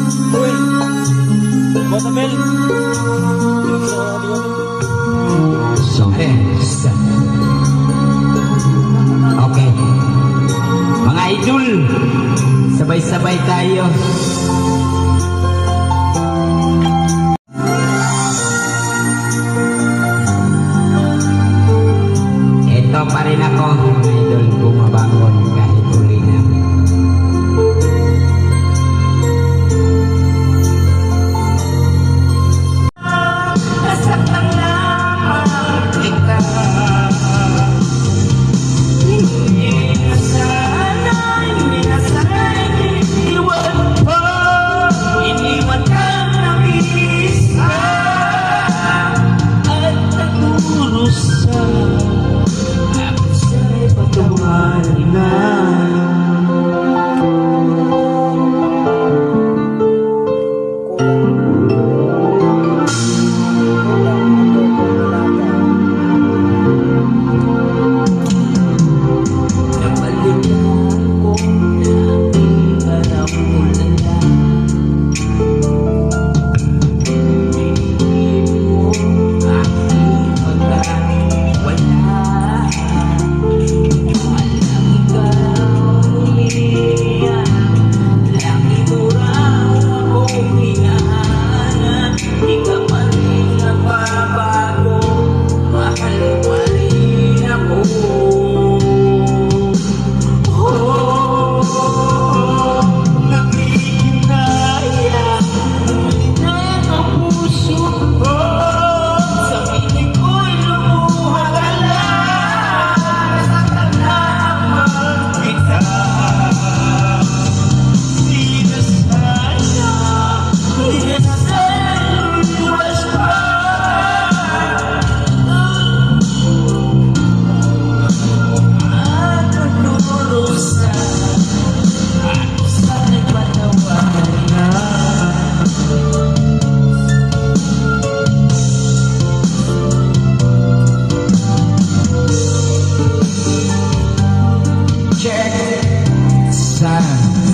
Uy! Botabel! Okay. Mga idol, sabay-sabay tayo. Ito pa rin ako, mga idol, bumabangon kahit uli na. Nasaktan lamang kita. Hindi na sana iniwan pa. Iniwan ka ng isa at nagdurusa. Ako sa'y patuhan na.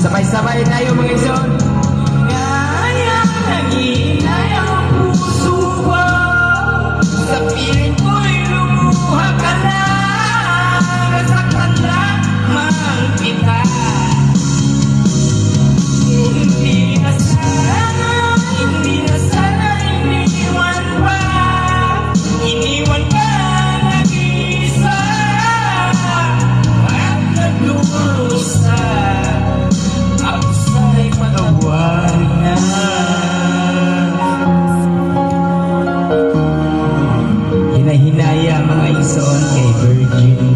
Sabay-sabay tayo mga ison. Ngaya nanginay ang puso ko. Sa piling ko'y lumuha ka na. Nasaktan lamang kita. Hindi na sana iniwan pa. Iniwan ka nag-isa at nagdurusa. Ako sa'y patawag na. Hinahinaya mga ison kay Virgin.